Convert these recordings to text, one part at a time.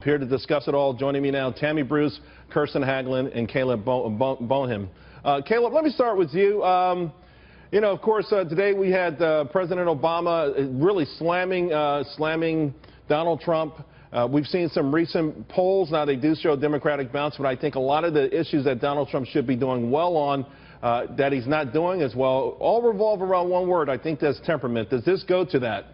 Here to discuss it all, joining me now, Tammy, Bruce, Kirsten, Haglund, and Caleb Bonham. Caleb, let me start with you. Of course, today we had President Obama really slamming Donald Trump. We've seen some recent polls. Now, they do show a Democratic bounce, but I think a lot of the issues that Donald Trump should be doing well on that he's not doing as well all revolve around one word. I think that's temperament. Does this go to that?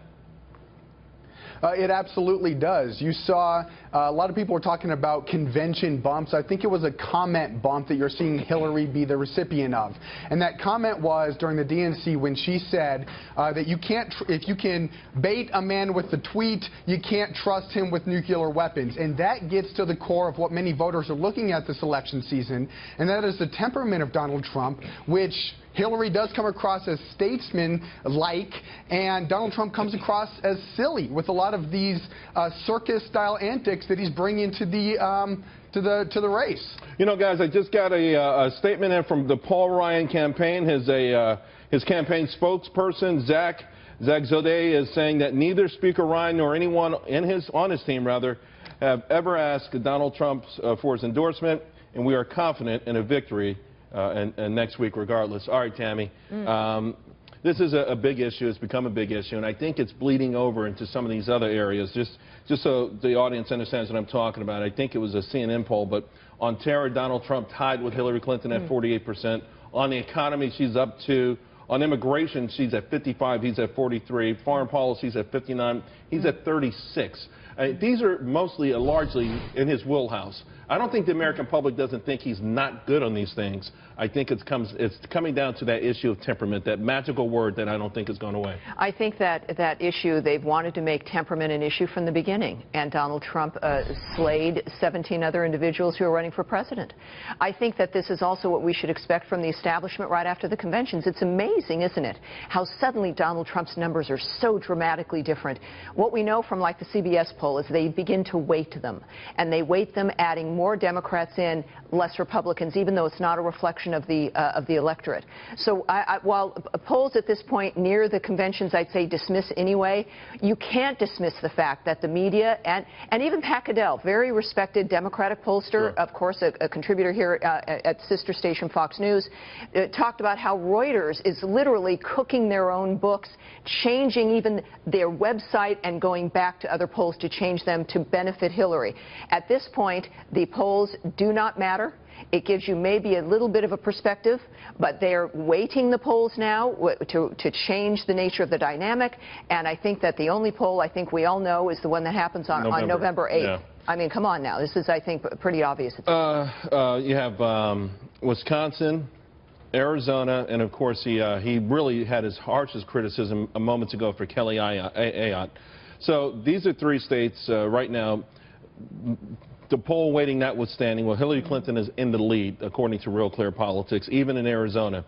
It absolutely does. You saw a lot of people were talking about convention bumps. I think it was a comment bump that you're seeing Hillary be the recipient of. And that comment was during the DNC when she said that you can't, if you can bait a man with the tweet, you can't trust him with nuclear weapons. And that gets to the core of what many voters are looking at this election season, and that is the temperament of Donald Trump, which Hillary does come across as statesman-like, and Donald Trump comes across as silly with a lot of these circus-style antics that he's bringing to the race. You know, guys, I just got a statement in from the Paul Ryan campaign. His campaign spokesperson, Zach Zodé, is saying that neither Speaker Ryan nor anyone on his team, have ever asked Donald Trump for his endorsement, and we are confident in a victory. And next week, regardless. All right, Tammy. This is a big issue. It's become a big issue, and I think it's bleeding over into some of these other areas. Just so the audience understands what I'm talking about, I think it was a CNN poll, but on terror, Donald Trump tied with Hillary Clinton at 48%. On the economy, she's up to. On immigration, she's at 55. He's at 43. Foreign policy, he's at 59. He's at 36. These are mostly, largely in his wheelhouse. I don't think the American public doesn't think he's not good on these things. I think it's coming down to that issue of temperament, that magical word that I don't think has gone away. I think that issue, they've wanted to make temperament an issue from the beginning, and Donald Trump slayed 17 other individuals who are running for president. I think that this is also what we should expect from the establishment right after the conventions. It's amazing, isn't it, how suddenly Donald Trump's numbers are so dramatically different. What we know from like the CBS poll is they begin to weight them, and they weight them adding more Democrats in, less Republicans, even though it's not a reflection of the electorate. So while polls at this point near the conventions, I'd say dismiss anyway, you can't dismiss the fact that the media and even Pat Caddell, very respected Democratic pollster, sure, of course a contributor here at sister station Fox News, talked about how Reuters is literally cooking their own books, changing even their website and going back to other polls to change them to benefit Hillary. At this point, the polls do not matter. It gives you maybe a little bit of a perspective, but they're weighting the polls now to change the nature of the dynamic. And I think that the only poll I think we all know is the one that happens on November 8th. Yeah. I mean, come on now. This is, I think, pretty obvious. You have Wisconsin, Arizona, and of course he really had his harshest criticism moments ago for Kelly Ayotte. So these are three states right now. The poll weighting notwithstanding, well, Hillary Clinton is in the lead, according to Real Clear Politics, even in Arizona.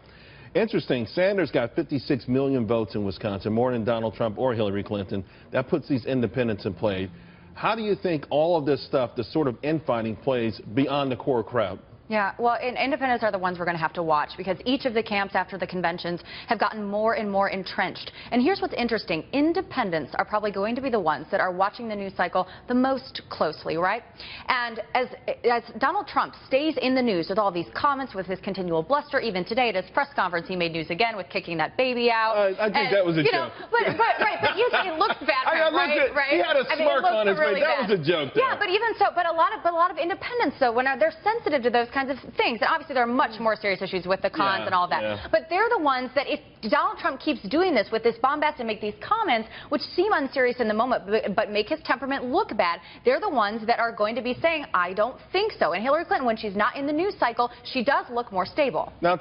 Interesting, Sanders got 56 million votes in Wisconsin, more than Donald Trump or Hillary Clinton. That puts these independents in play. How do you think all of this stuff, the sort of infighting, plays beyond the core crowd? Yeah, well, independents are the ones we're going to have to watch because each of the camps after the conventions have gotten more and more entrenched. And here's what's interesting. Independents are probably going to be the ones that are watching the news cycle the most closely, right? And as Donald Trump stays in the news with all these comments, with his continual bluster, even today at his press conference, he made news again with kicking that baby out. I think that was a joke. But it looked bad for him, right? He had a smirk on his face. That was a joke. Yeah, but even so, but a lot of independents, though, when they're sensitive to those kinds of things. And obviously, there are much more serious issues with the cons and all that. Yeah. But they're the ones that if Donald Trump keeps doing this with this bombast and make these comments, which seem unserious in the moment, but make his temperament look bad, they're the ones that are going to be saying, I don't think so. And Hillary Clinton, when she's not in the news cycle, she does look more stable. Now,